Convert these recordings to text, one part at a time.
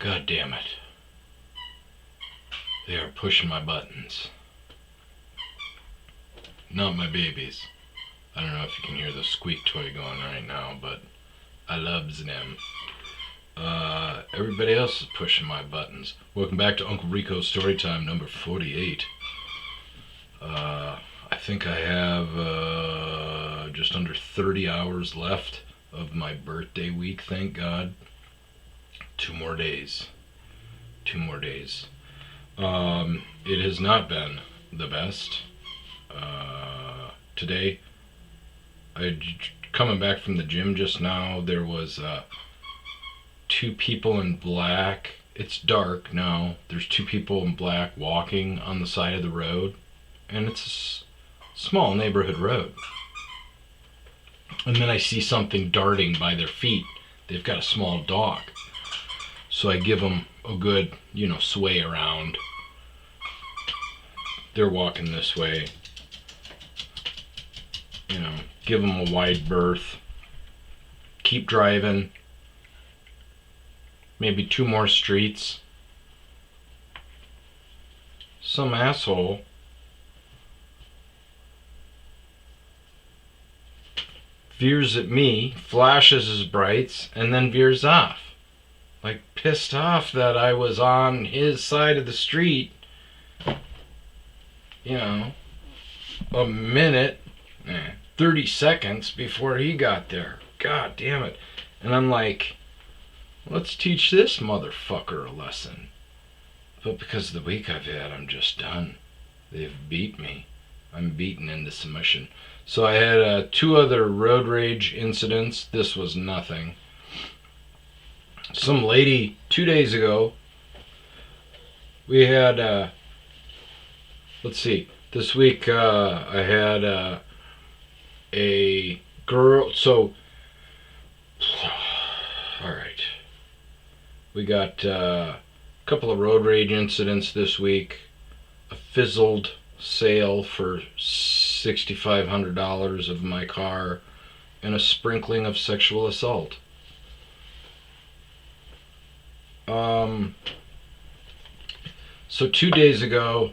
God damn it. They are pushing my buttons. Not my babies. I don't know if you can hear the squeak toy going right now, but I loves them. Everybody else is pushing my buttons. Welcome back to Uncle Rico's Storytime number 48. I think I have just under 30 hours left of my birthday week, thank God. 2 more days. 2 more days. It has not been the best. Today, coming back from the gym just now, there was 2 people in black. It's dark now. There's 2 people in black walking on the side of the road, and it's a small neighborhood road. And then I see something darting by their feet. They've got a small dog. So I give them a good, sway around. They're walking this way. Give them a wide berth. Keep driving. Maybe 2 more streets. Some asshole veers at me, flashes his brights, and then veers off. Like, pissed off that I was on his side of the street, a minute, 30 seconds before he got there. God damn it. And I'm like, let's teach this motherfucker a lesson. But because of the week I've had, I'm just done. They've beat me. I'm beaten into submission. So I had 2 other road rage incidents. This was nothing. Some lady 2 days ago, we had, this week I had a girl, alright, we got a couple of road rage incidents this week, a fizzled sale for $6,500 of my car, and a sprinkling of sexual assault. So 2 days ago,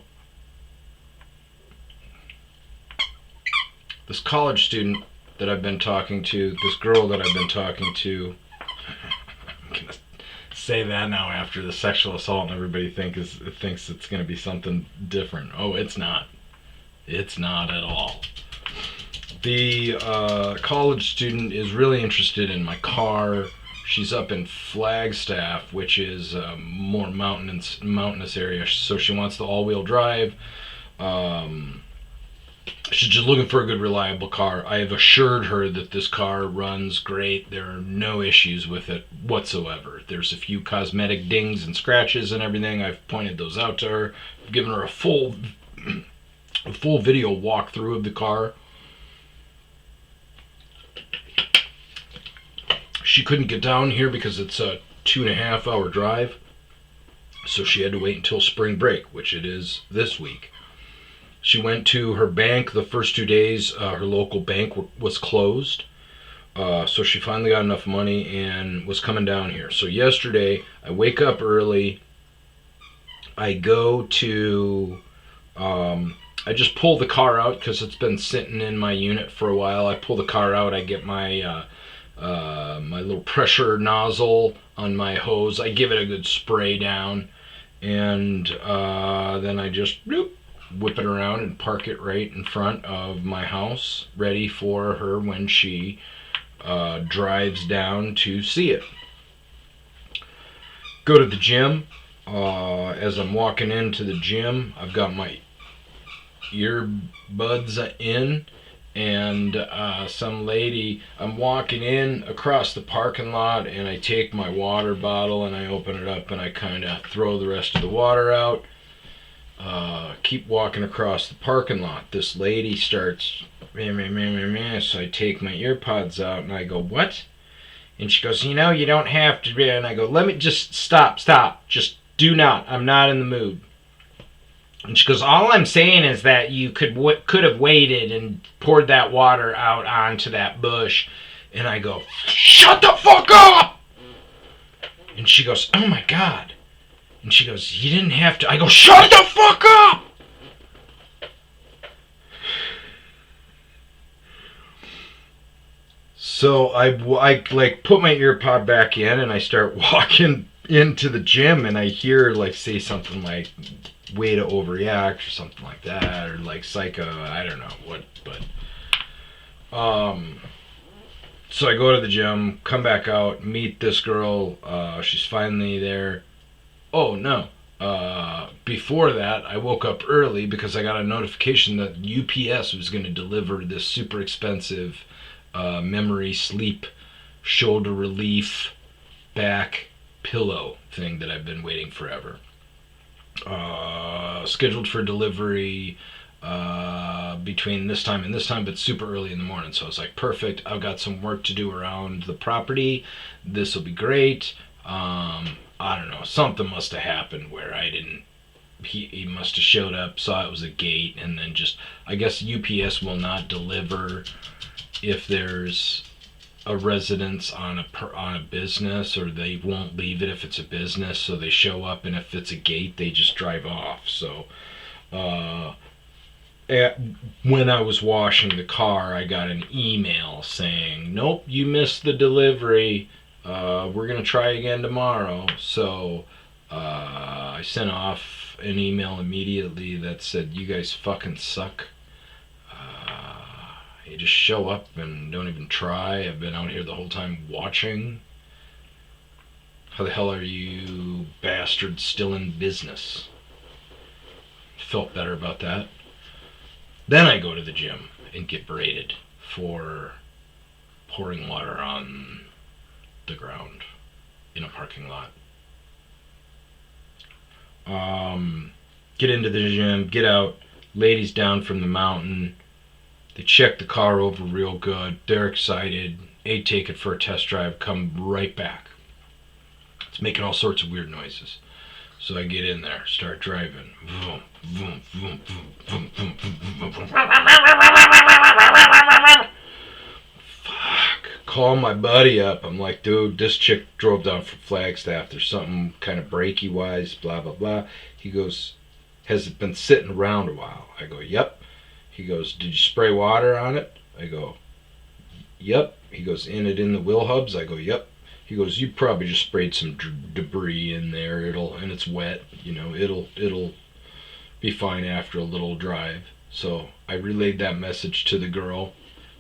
this college student that I've been talking to, this girl that I've been talking to, I'm going to say that now after the sexual assault and everybody thinks it's going to be something different. Oh, it's not. It's not at all. The college student is really interested in my car. She's up in Flagstaff, which is a more mountainous area, so she wants the all-wheel drive. She's just looking for a good, reliable car. I have assured her that this car runs great. There are no issues with it whatsoever. There's a few cosmetic dings and scratches and everything. I've pointed those out to her. I've given her a full video walkthrough of the car. She couldn't get down here because it's a 2.5 hour drive. So she had to wait until spring break, which it is this week. She went to her bank the first 2 days. Her local bank was closed. So she finally got enough money and was coming down here. So yesterday, I wake up early. I go to... I just pull the car out because it's been sitting in my unit for a while. I pull the car out. I get my my little pressure nozzle on my hose. I give it a good spray down. And then I just... whip it around and park it right in front of my house, ready for her when she drives down to see it. Go to the gym. As I'm walking into the gym, I've got my earbuds in, and some lady, I'm walking in across the parking lot, and I take my water bottle and I open it up and I kind of throw the rest of the water out. Keep walking across the parking lot. This lady starts, so I take my earpods out and I go, what? And she goes, you don't have to. And I go, let me just stop. Just do not. I'm not in the mood. And she goes, all I'm saying is that you could have waited and poured that water out onto that bush. And I go, shut the fuck up! And And she goes, oh my God. And she goes, you didn't have to. I go, shut the fuck up! So I like put my ear pod back in and I start walking into the gym and I hear like say something like way to overreact or something like that, or like psycho, I don't know what, but so I go to the gym, come back out, meet this girl, she's finally there. Oh no. Before that, I woke up early because I got a notification that UPS was going to deliver this super expensive memory sleep shoulder relief back pillow thing that I've been waiting forever. Scheduled for delivery between this time and this time, but super early in the morning. So I was like, perfect. I've got some work to do around the property. This will be great. I don't know. Something must have happened where I didn't. He must have showed up, saw it was a gate, and then just. I guess UPS will not deliver if there's a residence on a business, or they won't leave it if it's a business. So they show up, and if it's a gate, they just drive off. So. When I was washing the car, I got an email saying, nope, you missed the delivery. We're going to try again tomorrow. So I sent off an email immediately that said, you guys fucking suck. You just show up and don't even try. I've been out here the whole time watching. How the hell are you bastards still in business? Felt better about that. Then I go to the gym and get berated for pouring water on the ground in a parking lot. Get into the gym, get out, ladies down from the mountain. They check the car over real good. They're excited. They take it for a test drive, come right back. It's making all sorts of weird noises. So I get in there, start driving. Vroom, vroom, vroom, vroom, vroom, vroom, vroom, vroom. Fuck. Call my buddy up. I'm like, dude, this chick drove down from Flagstaff. There's something kind of breaky wise, blah, blah, blah. He goes, has it been sitting around a while? I go, yep. He goes, did you spray water on it? I go, yep. He goes, in the wheel hubs? I go, yep. He goes, you probably just sprayed some debris in there. And it's wet. You know, it'll be fine after a little drive. So I relayed that message to the girl.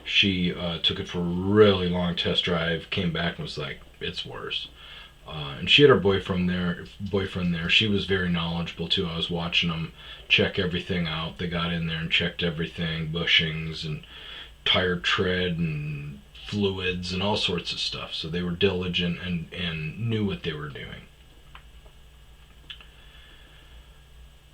She took it for a really long test drive. Came back and was like, it's worse. And she had her boyfriend there. She was very knowledgeable too. I was watching them check everything out. They got in there and checked everything, bushings and tire tread and fluids and all sorts of stuff. So they were diligent and knew what they were doing.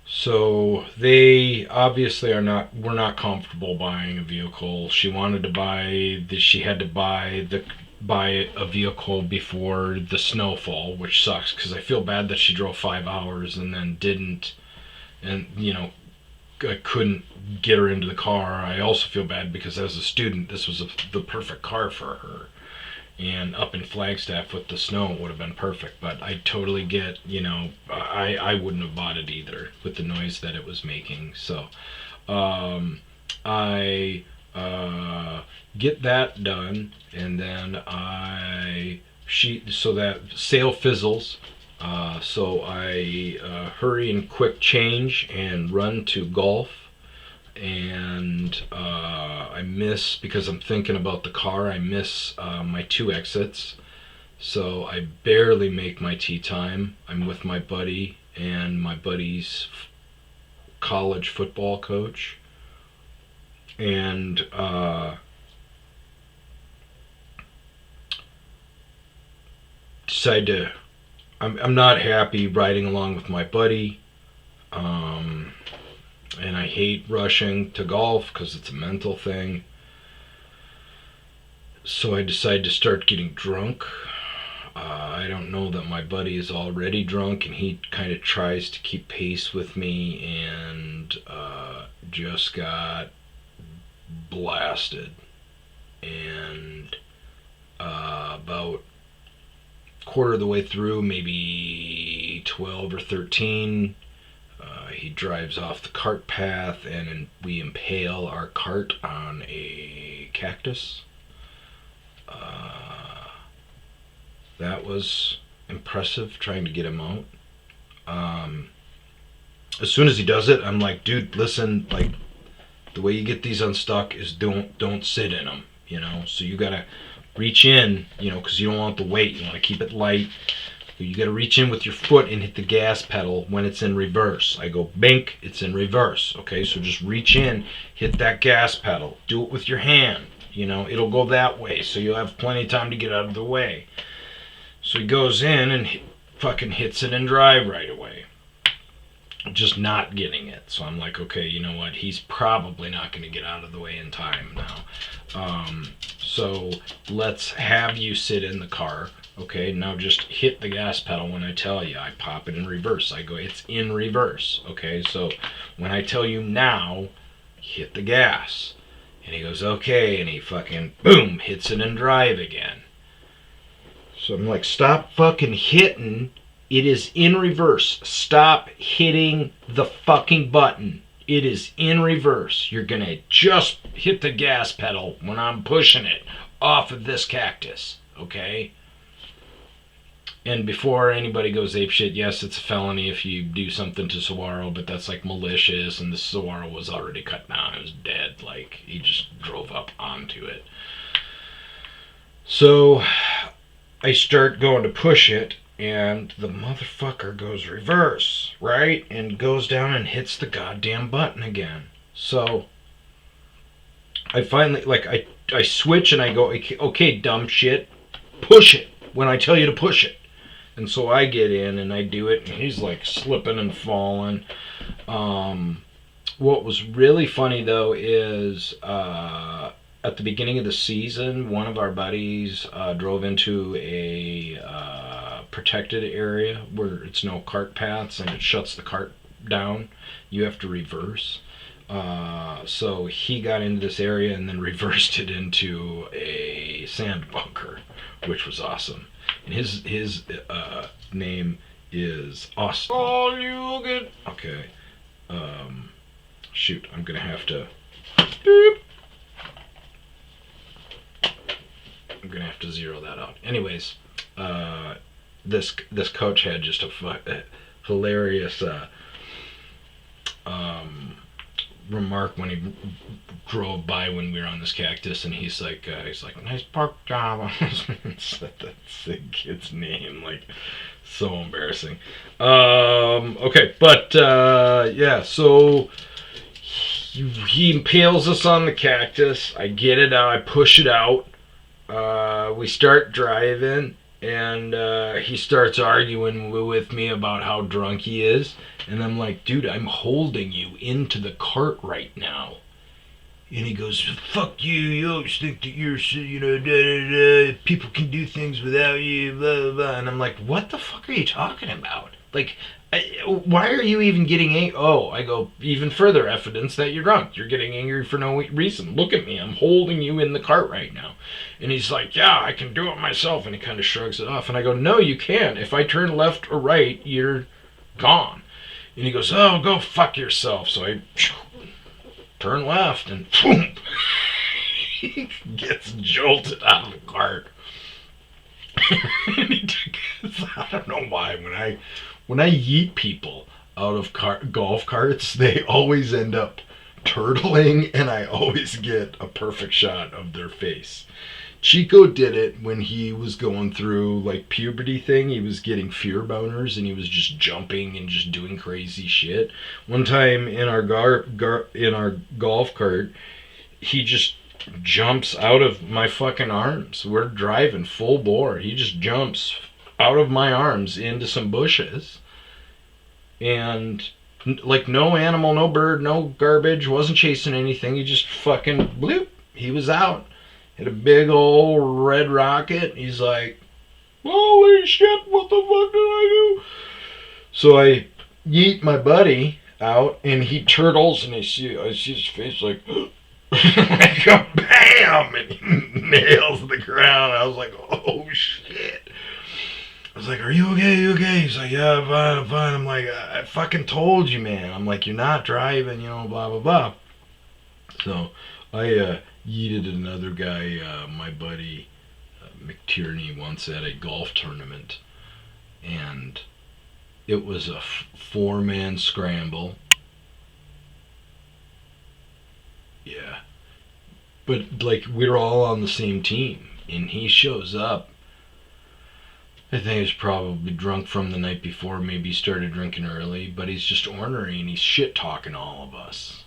So they obviously were not comfortable buying a vehicle. She wanted to she had to buy a vehicle before the snowfall, which sucks because I feel bad that she drove 5 hours and then didn't, and I couldn't get her into the car. I also feel bad because as a student, this was the perfect car for her. And up in Flagstaff with the snow, it would have been perfect. But I totally get, I wouldn't have bought it either with the noise that it was making. So I get that done, and then so that sale fizzles. So I hurry and quick change and run to golf, and I miss, because I'm thinking about the car, I miss my 2 exits. So I barely make my tee time. I'm with my buddy and my buddy's college football coach, and decide to. I'm not happy riding along with my buddy, and I hate rushing to golf because it's a mental thing. So I decide to start getting drunk. I don't know that my buddy is already drunk, and he kind of tries to keep pace with me, and just got blasted. And about quarter of the way through, maybe 12 or 13, he drives off the cart path, and we impale our cart on a cactus. That was impressive, trying to get him out. As soon as he does it, I'm like, dude, listen, like, the way you get these unstuck is don't sit in them, So you gotta reach in, because you don't want the weight. You want to keep it light. You gotta reach in with your foot and hit the gas pedal when it's in reverse. I go, bink, it's in reverse. Okay, so just reach in, hit that gas pedal. Do it with your hand. It'll go that way, so you'll have plenty of time to get out of the way. So he goes in and fucking hits it in drive right away. Just not getting it. So I'm like, okay, you know what? He's probably not going to get out of the way in time now. So let's have you sit in the car. Okay, now just hit the gas pedal when I tell you. I pop it in reverse. I go, it's in reverse. Okay, so when I tell you now, hit the gas. And he goes, okay, and he fucking, boom, hits it in drive again. So I'm like, stop fucking hitting. It is in reverse. Stop hitting the fucking button. It is in reverse. You're going to just hit the gas pedal when I'm pushing it off of this cactus. Okay? And before anybody goes apeshit, yes, it's a felony if you do something to Saguaro, but that's like malicious, and the Saguaro was already cut down. It was dead. Like, he just drove up onto it. So I start going to push it, and the motherfucker goes reverse, right? And goes down and hits the goddamn button again. So I finally, like, I switch and I go, okay, dumb shit, push it when I tell you to push it. And so I get in and I do it, and he's like slipping and falling. What was really funny though is at the beginning of the season, one of our buddies drove into a protected area where it's no cart paths and it shuts the cart down. You have to reverse. So he got into this area and then reversed it into a sand bunker, which was awesome. And his name is Austin. Oh, you get okay. Shoot, I'm gonna have to. Beep. I'm gonna have to zero that out. Anyways, this coach had just a hilarious remark when he drove by when we were on this cactus, and he's like, nice park job. That's the kid's name, like, so embarrassing. Okay, but yeah, so he impales us on the cactus. I get it out, I push it out. We start driving, and he starts arguing with me about how drunk he is. And I'm like, dude, I'm holding you into the cart right now. And he goes, fuck you, you always think that you're, people can do things without you, blah, blah, blah. And I'm like, what the fuck are you talking about? Like, why are you even getting angry? Oh, I go, even further evidence that you're drunk. You're getting angry for no reason. Look at me. I'm holding you in the cart right now. And he's like, yeah, I can do it myself. And he kind of shrugs it off. And I go, no, you can't. If I turn left or right, you're gone. And he goes, oh, go fuck yourself. So I turn left, and boom, he gets jolted out of the cart. And I don't know why, when I yeet people out of golf carts, they always end up turtling, and I always get a perfect shot of their face. Chico did it when he was going through like puberty thing. He was getting fear boners and he was just jumping and just doing crazy shit. One time in our in our golf cart, he just jumps out of my fucking arms. We're driving full bore. He just jumps out of my arms into some bushes. And like no animal, no bird, no garbage, wasn't chasing anything. He just fucking bloop. He was out. Hit a big old red rocket. He's like, holy shit, what the fuck did I do? So I yeet my buddy out, and he turtles, and I see his face like, like a bam, and he nails the ground. I was like, oh shit. was like, are you okay? You okay? He's like, yeah, I'm fine, I'm fine. I'm like, I fucking told you, man. I'm like, you're not driving, blah, blah, blah. So I yeeted another guy, my buddy McTierney, once at a golf tournament. And it was a four-man scramble. Yeah. But, like, we were all on the same team. And he shows up. I think he was probably drunk from the night before. Maybe he started drinking early. But he's just ornery and he's shit-talking all of us.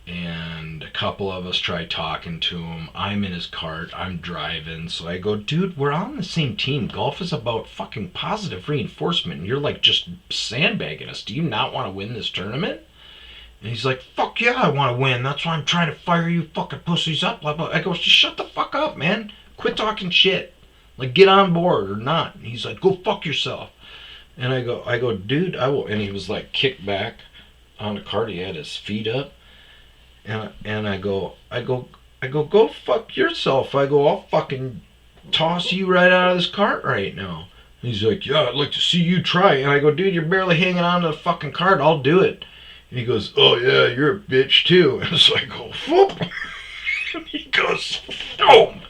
And a couple of us tried talking to him. I'm in his cart. I'm driving. So I go, dude, we're on the same team. Golf is about fucking positive reinforcement. And you're, like, just sandbagging us. Do you not want to win this tournament? And he's like, fuck yeah, I want to win. That's why I'm trying to fire you fucking pussies up. Blah, blah. I go, just shut the fuck up, man. Quit talking shit. Like, get on board or not. And he's like, go fuck yourself. And I go, dude, I will. And he was, like, kicked back on the cart. He had his feet up. And I go, go fuck yourself. I go, I'll fucking toss you right out of this cart right now. And he's like, yeah, I'd like to see you try. And I go, dude, you're barely hanging on to the fucking cart. I'll do it. And he goes, oh yeah, you're a bitch too. And it's like, oh, whoop. And he goes, boom.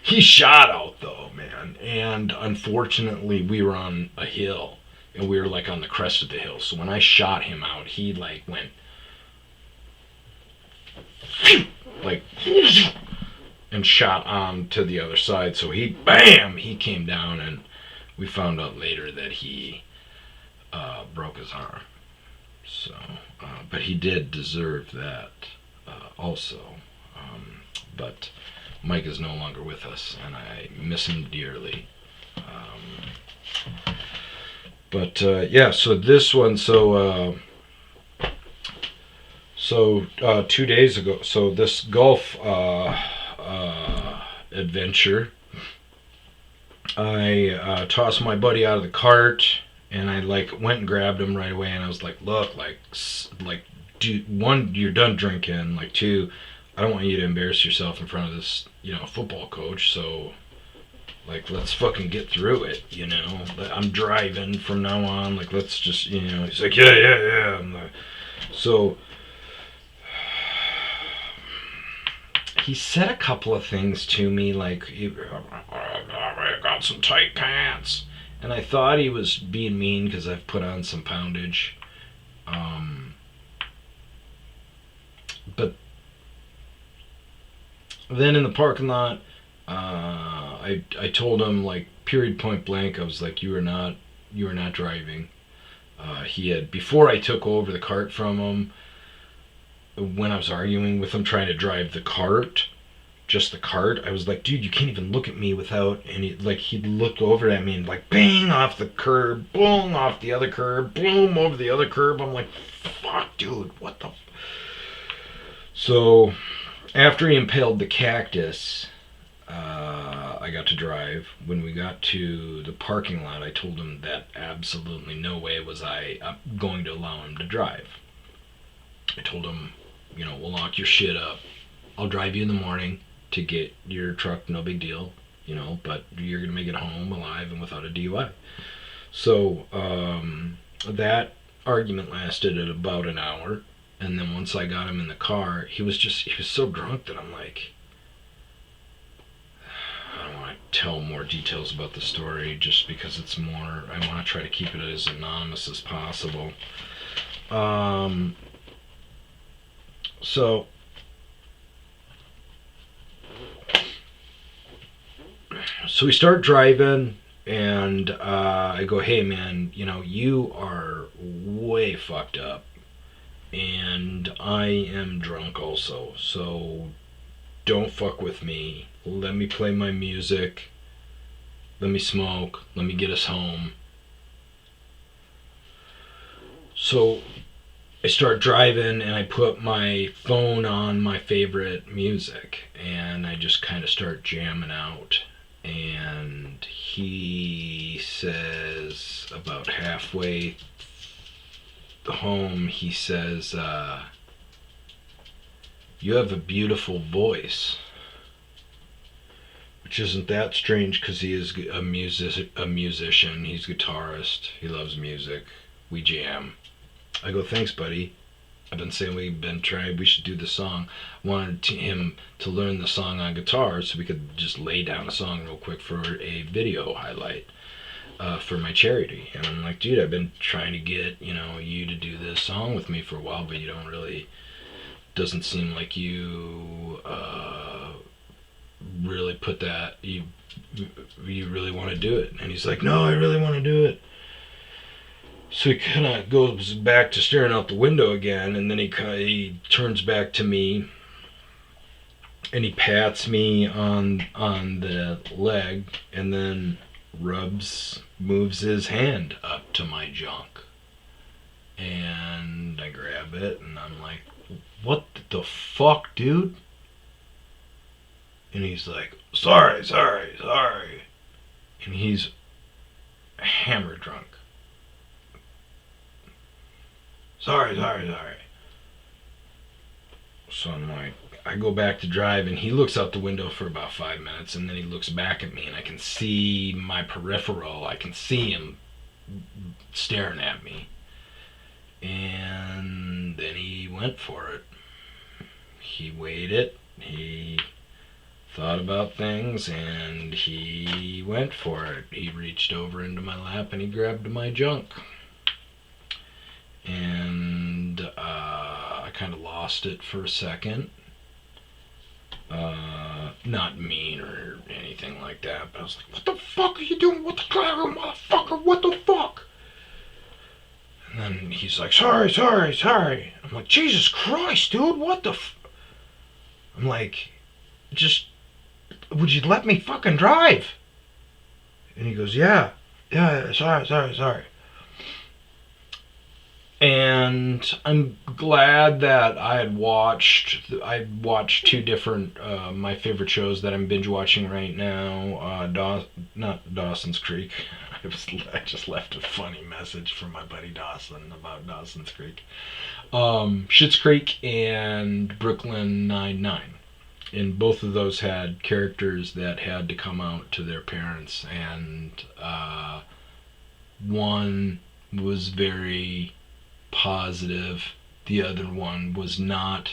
He shot out though, man. And unfortunately, we were on a hill. And we were like on the crest of the hill. So when I shot him out, he like went like and shot on to the other side. So he came down, and we found out later that he broke his arm. So but he did deserve that also. But Mike is no longer with us, and I miss him dearly. But yeah, so this one, so 2 days ago, so this golf adventure, I tossed my buddy out of the cart, and I like went and grabbed him right away, and I was like, look, like, dude, one, you're done drinking, like, two, I don't want you to embarrass yourself in front of this, football coach, so, like, let's fucking get through it, I'm driving from now on, like, let's just, he's like, yeah, I'm like, so he said a couple of things to me, like, I got some tight pants. And I thought he was being mean because I've put on some poundage. But then in the parking lot, I told him, like, period point blank, I was like, you are not driving. He had, before I took over the cart from him, when I was arguing with him trying to drive the cart, just the cart, I was like, dude, you can't even look at me without, and he'd look over at me and like, bang, off the curb, boom, off the other curb, boom, over the other curb. I'm like, fuck, dude, what the So after he impaled the cactus, I got to drive. When we got to the parking lot, I told him that absolutely no way was I going to allow him to drive. I told him, we'll lock your shit up. I'll drive you in the morning to get your truck, no big deal, but you're going to make it home alive and without a DUI. So that argument lasted at about an hour. And then once I got him in the car, he was so drunk that I'm like, I don't want to tell more details about the story just because it's more, I want to try to keep it as anonymous as possible. So we start driving, and I go, hey man, you are way fucked up, and I am drunk also, so don't fuck with me. Let me play my music, let me smoke, let me get us home. So I start driving, and I put my phone on my favorite music, and I just kind of start jamming out. And he says, about halfway home, he says, you have a beautiful voice. which isn't that strange because he is a musician. He's a guitarist. He loves music. We jam. I go, thanks, buddy. I've been saying we should do the song. Wanted him to learn the song on guitar so we could just lay down a song real quick for a video highlight for my charity. And I'm like, dude, I've been trying to get, you to do this song with me for a while, but you don't really, doesn't seem like you really put that, you really want to do it. And he's like, no, I really want to do it. So he kind of goes back to staring out the window again, and then he turns back to me, and he pats me on the leg, and then moves his hand up to my junk, and I grab it, and I'm like, what the fuck, dude? And he's like, sorry, and he's hammer drunk. Sorry. So I'm like, I go back to drive, and he looks out the window for about 5 minutes, and then he looks back at me, and I can see my peripheral. I can see him staring at me. And then he went for it. He weighed it. He thought about things, and he went for it. He reached over into my lap, and he grabbed my junk. And I kind of lost it for a second. Not mean or anything like that, but I was like, what the fuck are you doing? What the crap, motherfucker? What the fuck? And then he's like, sorry. I'm like, Jesus Christ, dude, what the I'm like, just, would you let me fucking drive? And he goes, yeah, sorry. And I'm glad that I watched 2 different, my favorite shows that I'm binge watching right now. Not Dawson's Creek. I just left a funny message from my buddy Dawson about Dawson's Creek. Schitt's Creek and Brooklyn Nine-Nine. And both of those had characters that had to come out to their parents. And one was very positive, the other one was not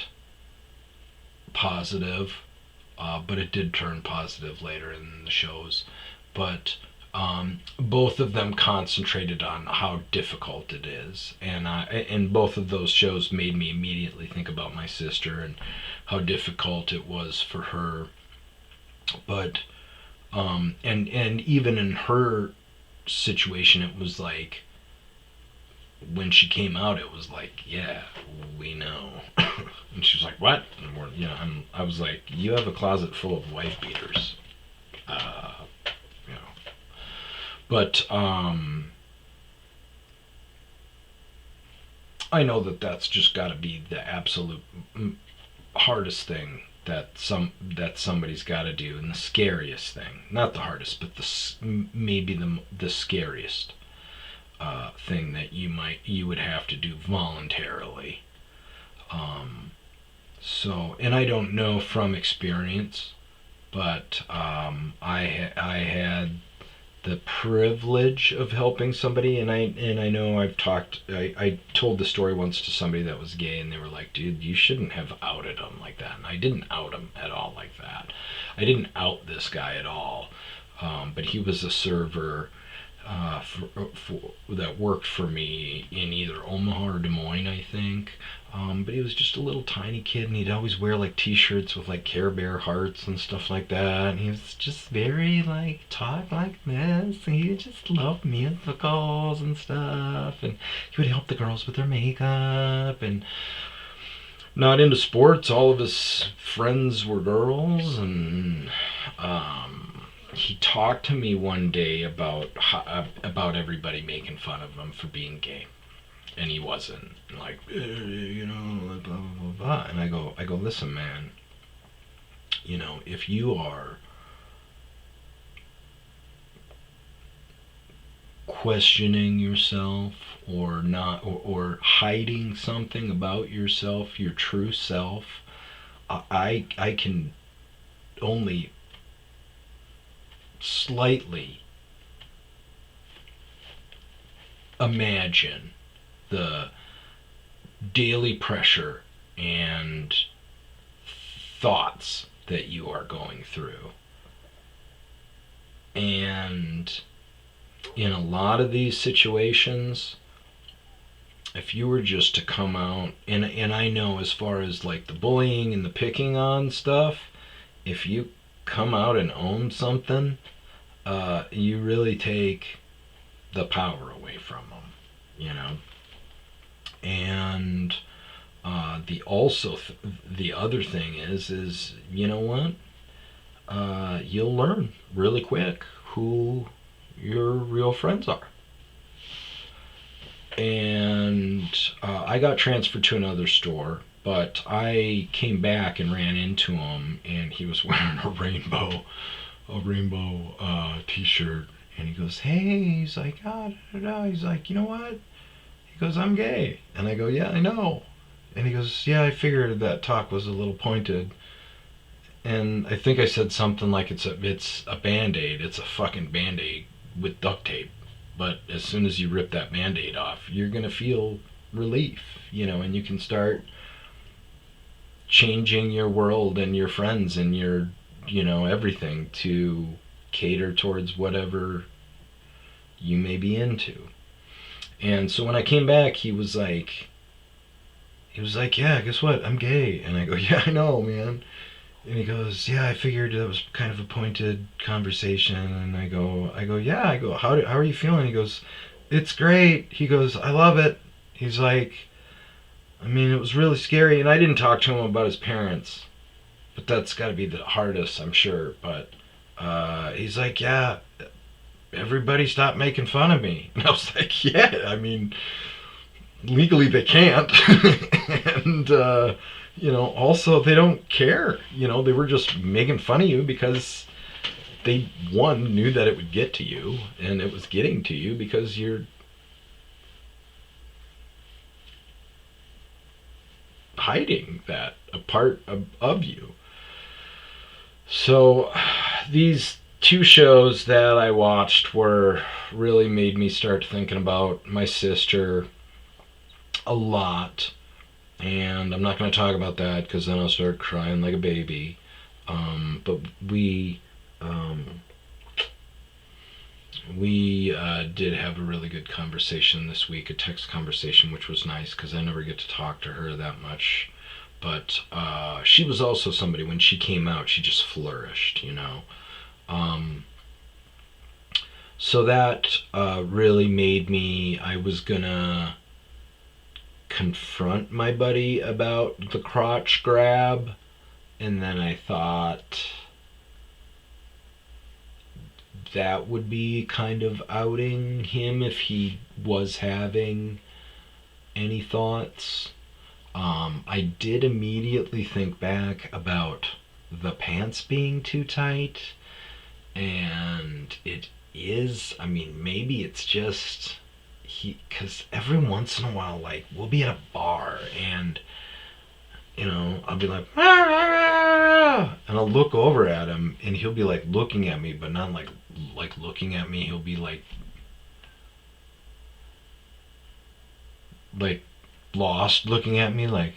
positive, but it did turn positive later in the shows. But both of them concentrated on how difficult it is, and both of those shows made me immediately think about my sister and how difficult it was for her. But and even in her situation, it was like, when she came out, it was like, yeah, we know. And she was like, what? And I was like, you have a closet full of wife beaters. But I know that that's just got to be the absolute hardest thing that somebody's got to do, and the scariest thing. Not the hardest, but maybe the scariest thing that you would have to do voluntarily. So, and I don't know from experience, but I had the privilege of helping somebody, and I know I told the story once to somebody that was gay, and they were like, dude, you shouldn't have outed him like that. And I didn't out him at all like that. I didn't out this guy at all. But he was a server that worked for me in either Omaha or Des Moines, I think. But he was just a little tiny kid, and he'd always wear like t-shirts with like Care Bear hearts and stuff like that. And he was just very like, talk like this, and he just loved musicals and stuff. And he would help the girls with their makeup, and not into sports. All of his friends were girls, and he talked to me one day about everybody making fun of him for being gay, and he wasn't, like, blah blah blah blah. And I go, listen, man, if you are questioning yourself or not, or hiding something about yourself, your true self, I can only slightly imagine the daily pressure and thoughts that you are going through. And in a lot of these situations, if you were just to come out, and I know as far as like the bullying and the picking on stuff, if you come out and own something, you really take the power away from them, you know. And the other thing is you know what? You'll learn really quick who your real friends are. And I got transferred to another store, but I came back and ran into him, and he was wearing a rainbow T-shirt, and he goes, "Hey," he's like, "Ah, da, da, da." He's like, "You know what?" He goes, "I'm gay," and I go, "Yeah, I know." And he goes, "Yeah, I figured that talk was a little pointed." And I think I said something like it's a Band-Aid. It's a fucking Band-Aid with duct tape. But as soon as you rip that Band-Aid off, you're going to feel relief, you know, and you can start changing your world and your friends and your, you know, everything to cater towards whatever you may be into. And so when I came back, he was like, "Yeah, guess what? I'm gay." And I go, "Yeah, I know, man." And he goes, "Yeah, I figured that was kind of a pointed conversation." And "Yeah." How are you feeling?" He goes, "It's great." He goes, "I love it." He's like, "I mean, it was really scary." And I didn't talk to him about his parents, but that's got to be the hardest, I'm sure. But he's like, "Yeah, everybody stopped making fun of me." And I was like, "Yeah, I mean, legally they can't." And you know, also they don't care. You know, they were just making fun of you because they, one, knew that it would get to you, and it was getting to you because you're hiding that a part of you. So these two shows that I watched were really made me start thinking about my sister a lot. And I'm not going to talk about that because then I'll start crying like a baby. But um, we did have a really good conversation this week, a text conversation, which was nice because I never get to talk to her that much. But she was also somebody, when she came out, she just flourished, you know. Um, so that really made me, I was going to confront my buddy about the crotch grab, and then I thought that would be kind of outing him if he was having any thoughts. I did immediately think back about the pants being too tight, and it is, I mean, maybe it's just because every once in a while, like, we'll be at a bar and, you know, I'll be like, "Ah!" And I'll look over at him, and he'll be like looking at me, but not like looking at me. He'll be like lost, looking at me, like.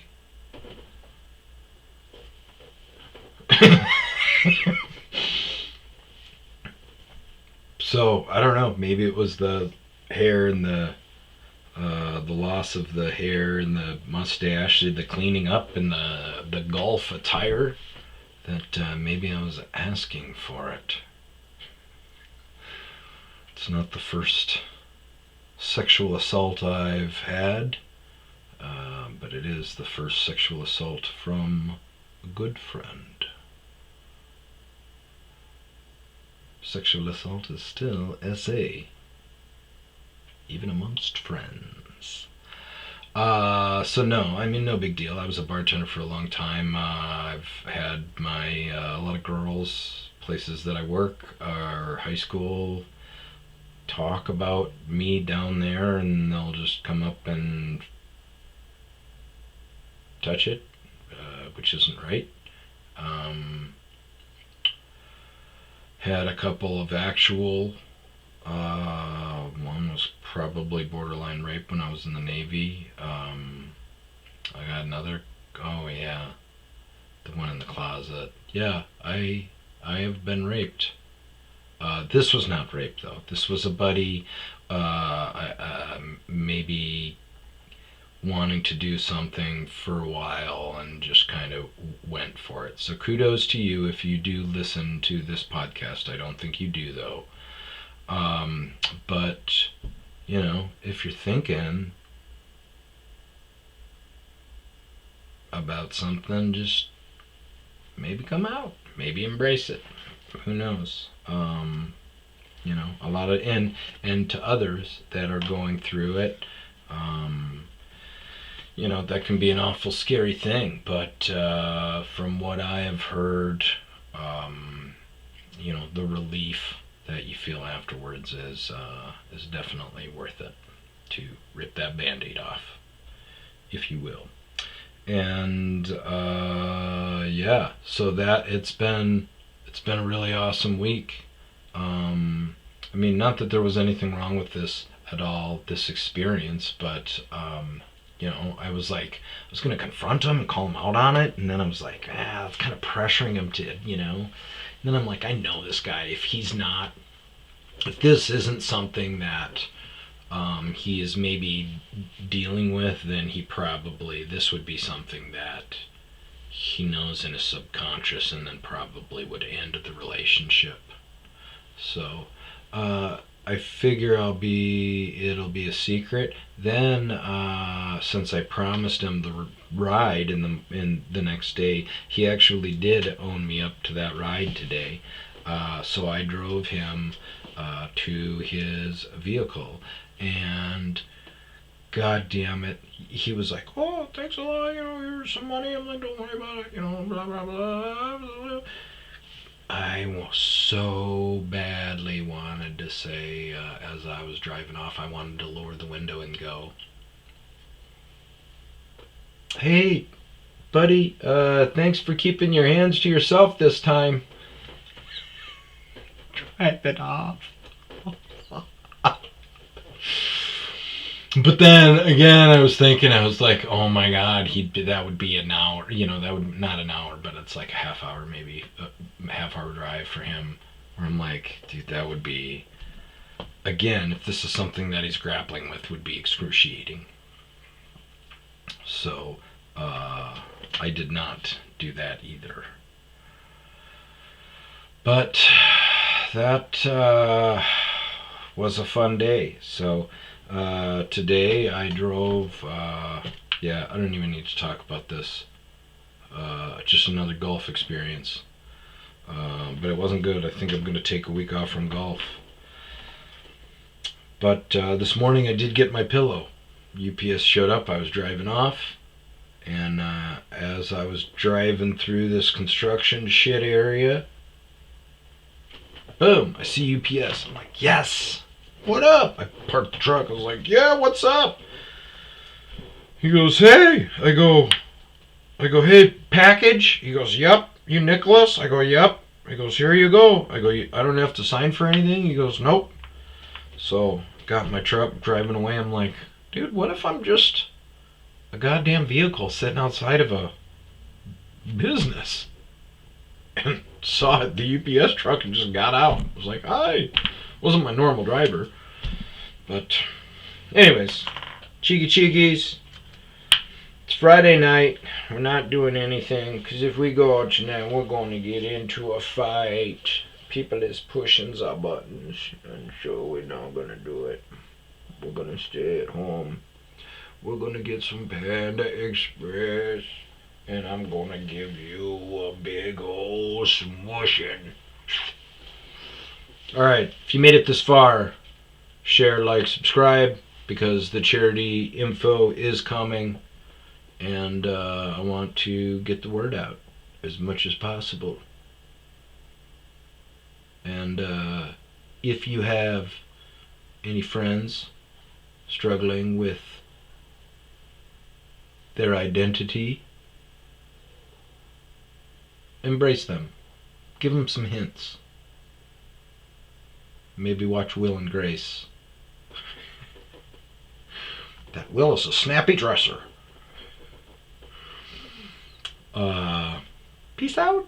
So I don't know. Maybe it was the hair and the loss of the hair and the mustache, the cleaning up and the golf attire, that maybe I was asking for it. It's not the first sexual assault I've had, but it is the first sexual assault from a good friend. Sexual assault is still SA, even amongst friends. So no, I mean, no big deal. I was a bartender for a long time. I've had a lot of girls, places that I work, or high school, talk about me down there, and they'll just come up and touch it, which isn't right. Um, Had a couple of actual. One was probably borderline rape when I was in the Navy. I got another. Oh yeah, the one in the closet. Yeah, I have been raped. This was not rape though. This was a buddy, maybe wanting to do something for a while and just kind of went for it. So kudos to you if you do listen to this podcast. I don't think you do though. But if you're thinking about something, just maybe come out, maybe embrace it. Who knows? A lot of and to others that are going through it, that can be an awful scary thing. But from what I have heard, the relief that you feel afterwards is definitely worth it to rip that Band-Aid off, if you will. And yeah, so that it's been a really awesome week. I mean, not that there was anything wrong with this at all, this experience, but I was going to confront him and call him out on it, and then I was like, it's kind of pressuring him to, And then I'm like, I know this guy. If this isn't something that he is maybe dealing with, then this would be something that he knows in his subconscious, and then probably would end the relationship. So I figure it'll be a secret. Then since I promised him the ride in the next day, he actually did own me up to that ride today. So I drove him to his vehicle, and God damn it, he was like, "Oh, thanks a lot, here's some money." I'm like, "Don't worry about it, blah, blah, blah, blah." I so badly wanted to say, as I was driving off, I wanted to lower the window and go, "Hey, buddy, thanks for keeping your hands to yourself this time." Drive it off. But then again, I was like, oh my God, that would be an hour. That would not an hour, but it's like a half hour, maybe a half hour drive for him. Where I'm like, dude, that would be, again, if this is something that he's grappling with, would be excruciating. So I did not do that either. But that was a fun day. So today I drove, I don't even need to talk about this. Just another golf experience. But it wasn't good. I think I'm going to take a week off from golf. But this morning I did get my pillow. UPS showed up. I was driving off. And as I was driving through this construction shit area, boom, I see UPS. I'm like, yes! What up? I parked the truck. I was like, yeah, what's up? He goes, hey. I go, hey, package? He goes, yep. You Nicholas? I go, yep. He goes, here you go. I go, I don't have to sign for anything? He goes, nope. So, got in my truck, driving away. I'm like, dude, what if I'm just a goddamn vehicle sitting outside of a business? And saw the UPS truck and just got out. I was like, hi. Wasn't my normal driver. But anyways, cheekies. It's Friday night. We're not doing anything, because if we go out tonight, we're going to get into a fight. People is pushing our buttons, and so we're not going to do it. We're going to stay at home. We're going to get some Panda Express, and I'm going to give you a big old smushing. Alright, if you made it this far, share, like, subscribe, because the charity info is coming, and I want to get the word out as much as possible. And if you have any friends struggling with their identity, embrace them. Give them some hints. Maybe watch Will and Grace. That Will is a snappy dresser. Peace out.